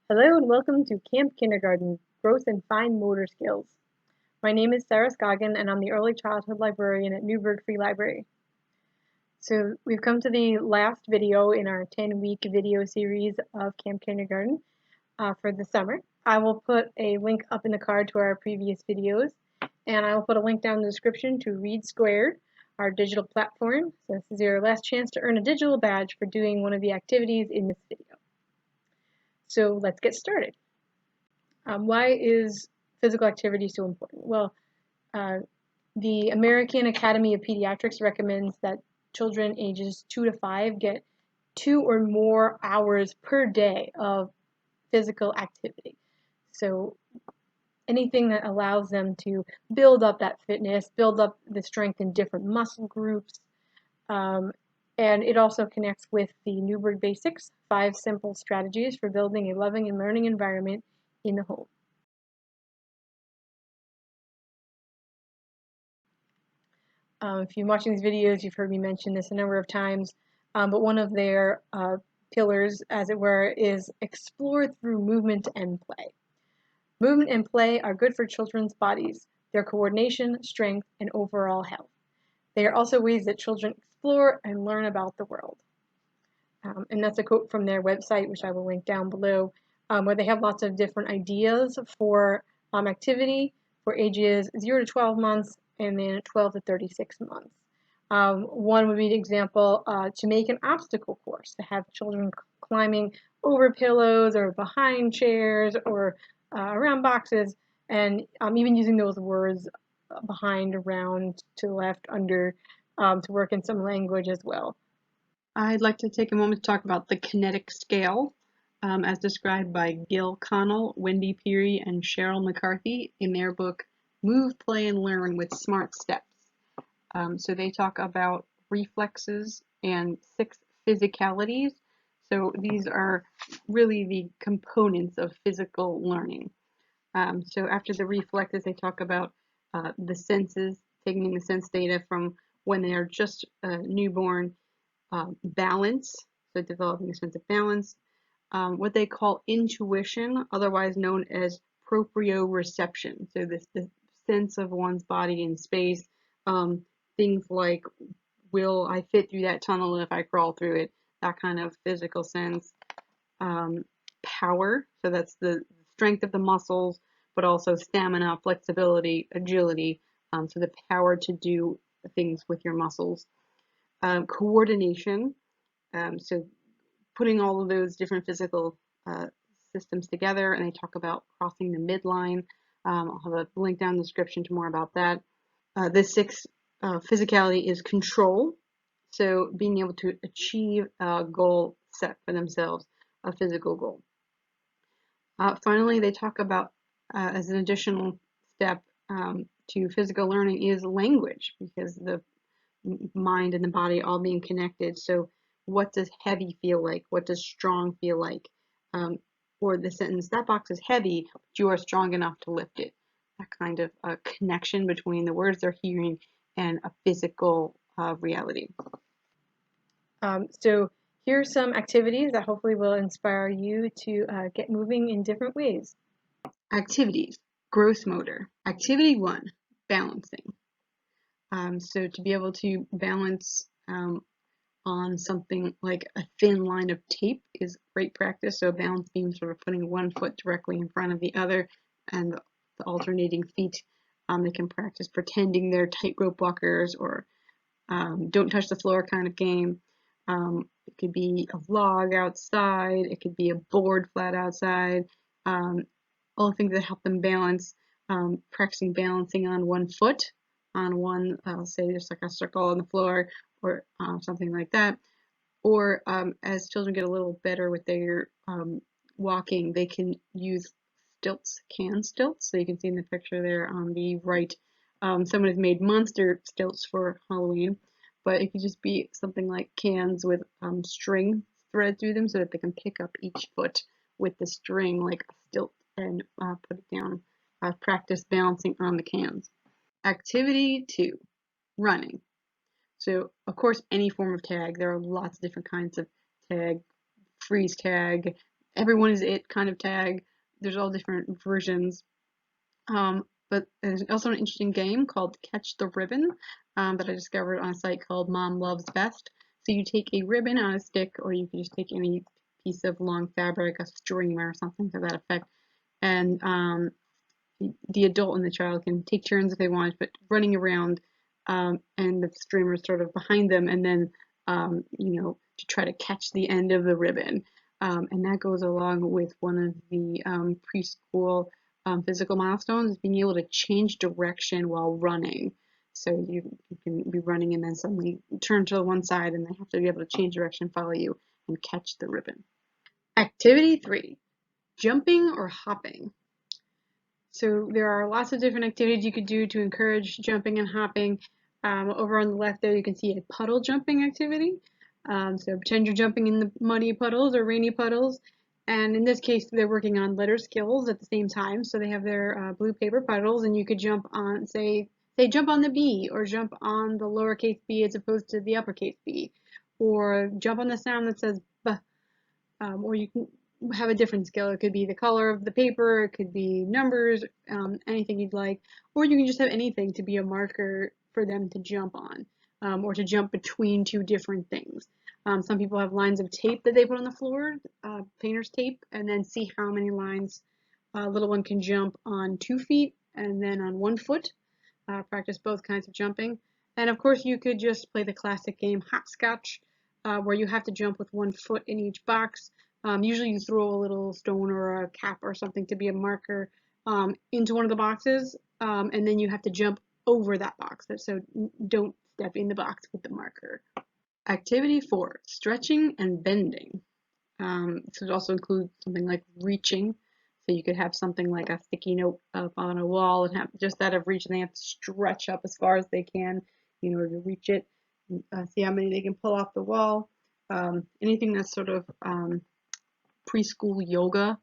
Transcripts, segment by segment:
Hello and welcome to Camp Kindergarten, Growth and Fine Motor Skills. My name is Sarah Scoggin and I'm the Early Childhood Librarian at Newburgh Free Library. So we've come to the last video in our 10-week video series of Camp Kindergarten for the summer. I will put a link up in the card to our previous videos, and I will put a link down in the description to Read Squared, our digital platform. So this is your last chance to earn a digital badge for doing one of the activities in this video. So let's get started. Why is physical activity so important? Well, the American Academy of Pediatrics recommends that children ages 2 to 5 get 2 or more hours per day of physical activity. So anything that allows them to build up that fitness, build up the strength in different muscle groups, and it also connects with the Newburgh Basics, 5 simple strategies for building a loving and learning environment in the home. If you're watching these videos, you've heard me mention this a number of times, but one of their pillars, as it were, is explore through movement and play. Movement and play are good for children's bodies, their coordination, strength, and overall health. They are also ways that children explore and learn about the world. And that's a quote from their website, which I will link down below, where they have lots of different ideas for activity for ages 0 to 12 months and then 12 to 36 months. One would be an example to make an obstacle course, to have children climbing over pillows or behind chairs or around boxes, and even using those words behind, around, to the left, under, to work in some language as well. I'd like to take a moment to talk about the kinetic scale, as described by Gil Connell, Wendy Peary, and Cheryl McCarthy in their book, Move, Play, and Learn with Smart Steps. So they talk about reflexes and 6 physicalities. So these are really the components of physical learning. So after the reflexes, they talk about the senses, taking the sense data from when they are just newborn, balance, so developing a sense of balance, what they call intuition, otherwise known as proprioception, so the sense of one's body in space, things like, will I fit through that tunnel if I crawl through it, that kind of physical sense. Power, so that's the strength of the muscles, but also stamina, flexibility, agility, so the power to do things with your muscles. Coordination, so putting all of those different physical systems together, and they talk about crossing the midline. I'll have a link down in the description to more about that. The 6th physicality is control, so being able to achieve a goal set for themselves, a physical goal. Finally, they talk about, as an additional step to physical learning, is language, because the mind and the body all being connected. So what does heavy feel like? What does strong feel like? Or the sentence, that box is heavy, but you are strong enough to lift it. That kind of connection between the words they're hearing and a physical reality. So here are some activities that hopefully will inspire you to get moving in different ways. Activities, gross motor. Activity 1, balancing. So to be able to balance on something like a thin line of tape is great practice. So balance beam, sort of putting one foot directly in front of the other, and the alternating feet. They can practice pretending they're tightrope walkers, or don't touch the floor kind of game. It could be a log outside. It could be a board flat outside. All things that help them balance. Practicing balancing on one foot, on one, say just like a circle on the floor, or something like that. Or as children get a little better with their walking, they can use stilts, can stilts. So you can see in the picture there on the right, someone has made monster stilts for Halloween, but it could just be something like cans with string thread through them, so that they can pick up each foot with the string like a stilt and put it down. Practice balancing on the cans. Activity 2, running. So, of course, any form of tag. There are lots of different kinds of tag, freeze tag, everyone is it kind of tag. There's all different versions. But there's also an interesting game called Catch the Ribbon that I discovered on a site called Mom Loves Best. So you take a ribbon on a stick, or you can just take any piece of long fabric, a string or something to that effect, and the adult and the child can take turns if they want, but running around, and the streamer is sort of behind them, and then to try to catch the end of the ribbon. And that goes along with one of the preschool physical milestones, being able to change direction while running. So you can be running and then suddenly turn to one side, and they have to be able to change direction, follow you, and catch the ribbon. Activity 3, jumping or hopping. So there are lots of different activities you could do to encourage jumping and hopping. Over on the left there, you can see a puddle jumping activity. So pretend you're jumping in the muddy puddles or rainy puddles. And in this case, they're working on letter skills at the same time. So they have their blue paper puddles, and you could jump on, say jump on the B, or jump on the lowercase b as opposed to the uppercase B, or jump on the sound that says B. Or you can have a different skill. It could be the color of the paper, it could be numbers, anything you'd like, or you can just have anything to be a marker for them to jump on, or to jump between two different things. Some people have lines of tape that they put on the floor, painter's tape, and then see how many lines a little one can jump on 2 feet and then on 1 foot. Practice both kinds of jumping. And of course you could just play the classic game hopscotch, where you have to jump with 1 foot in each box. Usually you throw a little stone or a cap or something to be a marker into one of the boxes, and then you have to jump over that box. So don't step in the box with the marker. Activity 4, stretching and bending. So it also includes something like reaching. So you could have something like a sticky note up on a wall and have just out of reach, and they have to stretch up as far as they can in order to reach it. See how many they can pull off the wall. Anything that's sort of preschool yoga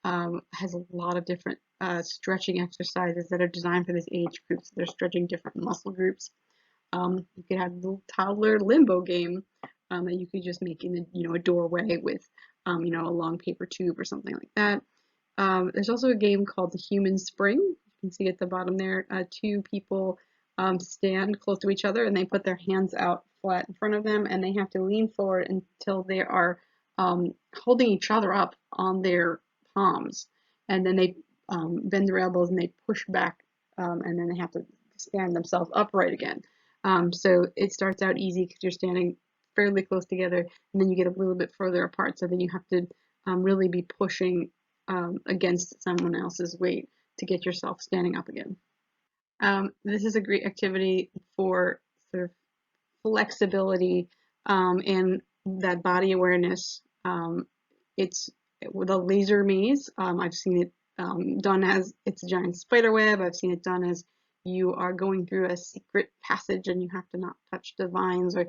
has a lot of different stretching exercises that are designed for this age group. So they're stretching different muscle groups. You could have a little toddler limbo game that you could just make in a doorway with a long paper tube or something like that. There's also a game called the Human Spring. You can see at the bottom there, 2 people stand close to each other, and they put their hands out flat in front of them, and they have to lean forward until they are holding each other up on their palms, and then they bend their elbows and they push back, and then they have to stand themselves upright again. So it starts out easy because you're standing fairly close together, and then you get a little bit further apart, so then you have to really be pushing against someone else's weight to get yourself standing up again. This is a great activity for sort of flexibility and that body awareness. It's with a laser maze. I've seen it done as it's a giant spider web. I've seen it done as you are going through a secret passage and you have to not touch the vines, or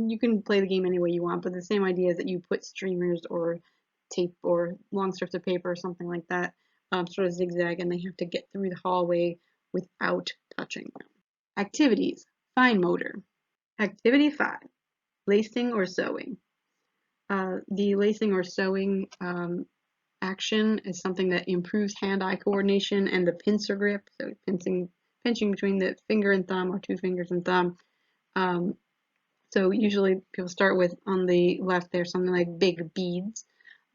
you can play the game any way you want, but the same idea is that you put streamers or tape or long strips of paper or something like that, sort of zigzag, and they have to get through the hallway without touching them. Activities, fine motor. Activity 5, lacing or sewing. The lacing or sewing action is something that improves hand-eye coordination and the pincer grip, so pinching between the finger and thumb, or 2 fingers and thumb. So usually people start with, on the left there, something like big beads.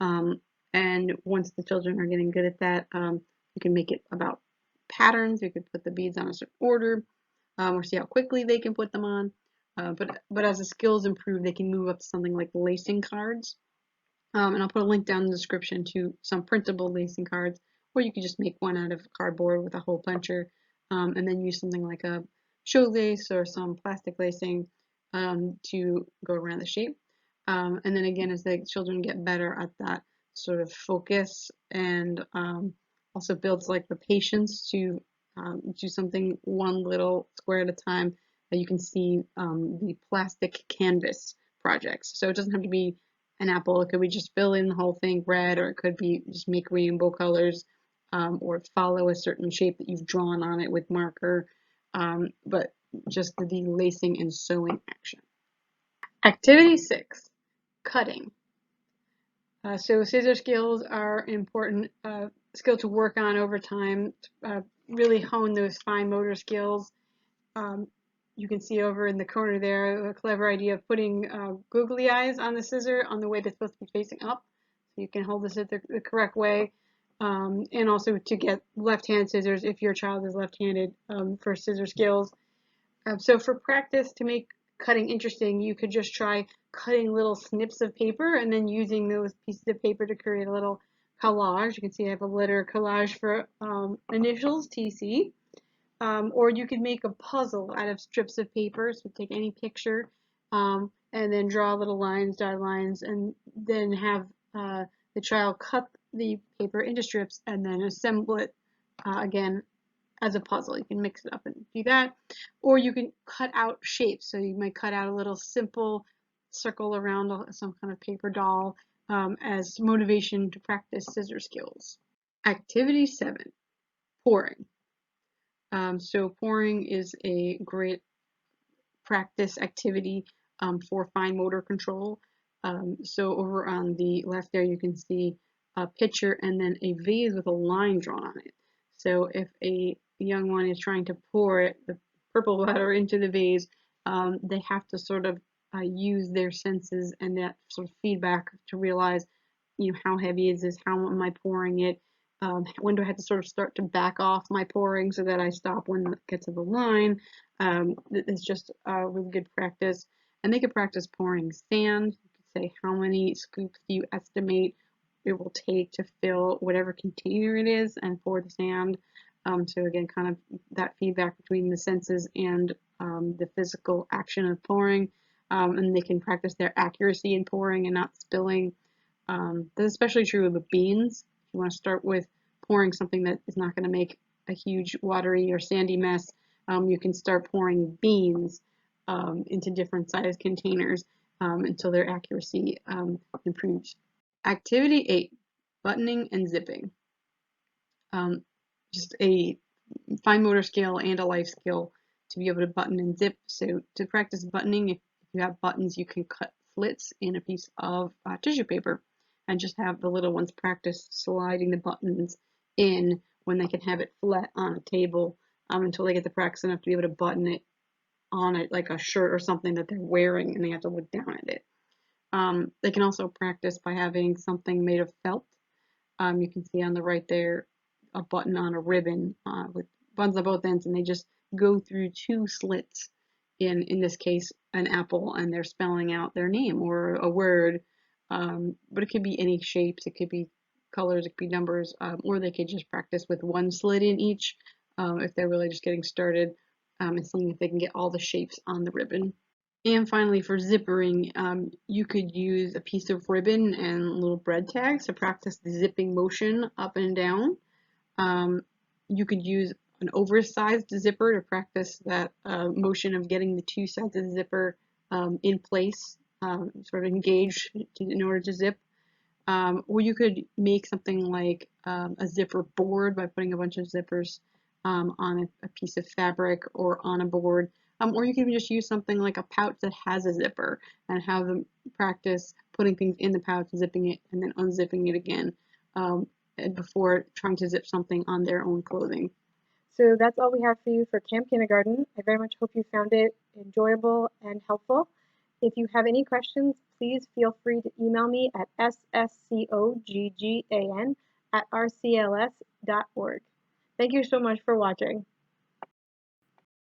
And once the children are getting good at that, you can make it about patterns. You could put the beads on a certain order, or see how quickly they can put them on. But as the skills improve, they can move up to something like lacing cards. And I'll put a link down in the description to some printable lacing cards, or you could just make one out of cardboard with a hole puncher, and then use something like a shoelace or some plastic lacing to go around the shape. And then again, as the children get better at that sort of focus, and also builds like the patience to do something one little square at a time, you can see the plastic canvas projects. So it doesn't have to be an apple, it could be just fill in the whole thing red, or it could be just make rainbow colors, or follow a certain shape that you've drawn on it with marker, but just the lacing and sewing action. Activity 6, cutting. So scissor skills are an important skill to work on over time, really hone those fine motor skills. You can see over in the corner there a clever idea of putting googly eyes on the scissor on the way that's supposed to be facing up. So you can hold this at the correct way. And also to get left-hand scissors if your child is left-handed for scissor skills. So for practice to make cutting interesting, you could just try cutting little snips of paper and then using those pieces of paper to create a little collage. You can see I have a letter collage for initials, TC. Or you could make a puzzle out of strips of paper. So take any picture and then draw little lines, dotted lines, and then have the child cut the paper into strips and then assemble it again as a puzzle. You can mix it up and do that. Or you can cut out shapes. So you might cut out a little simple circle around some kind of paper doll as motivation to practice scissor skills. Activity 7, pouring. So pouring is a great practice activity for fine motor control. So over on the left there you can see a pitcher and then a vase with a line drawn on it. So if a young one is trying to pour the purple water into the vase, they have to sort of use their senses and that sort of feedback to realize, how heavy is this? How am I pouring it? When do I have to sort of start to back off my pouring so that I stop when it gets to the line? It's just a really good practice. And they could practice pouring sand. You could say how many scoops do you estimate it will take to fill whatever container it is and pour the sand. So again, kind of that feedback between the senses and the physical action of pouring. And they can practice their accuracy in pouring and not spilling. That's especially true with beans. If you want to start with pouring something that is not going to make a huge watery or sandy mess, you can start pouring beans into different size containers until their accuracy improves. Activity 8, buttoning and zipping. Just a fine motor skill and a life skill to be able to button and zip. So to practice buttoning, if you have buttons, you can cut slits in a piece of tissue paper and just have the little ones practice sliding the buttons in when they can have it flat on a table until they get the practice enough to be able to button it on it like a shirt or something that they're wearing and they have to look down at it. They can also practice by having something made of felt. You can see on the right there a button on a ribbon with buttons on both ends, and they just go through 2 slits, in this case an apple, and they're spelling out their name or a word, but it could be any shapes, it could be colors, it could be numbers, or they could just practice with 1 slit in each if they're really just getting started and seeing if they can get all the shapes on the ribbon. And finally, for zippering, you could use a piece of ribbon and little bread tags to practice the zipping motion up and down. You could use an oversized zipper to practice that motion of getting the 2 sides of the zipper in place, sort of engaged in order to zip. Or you could make something like a zipper board by putting a bunch of zippers on a piece of fabric or on a board. Or you can just use something like a pouch that has a zipper and have them practice putting things in the pouch, zipping it, and then unzipping it again before trying to zip something on their own clothing. So that's all we have for you for Camp Kindergarten. I very much hope you found it enjoyable and helpful. If you have any questions, please feel free to email me at sscoggan@rcls.org. Thank you so much for watching.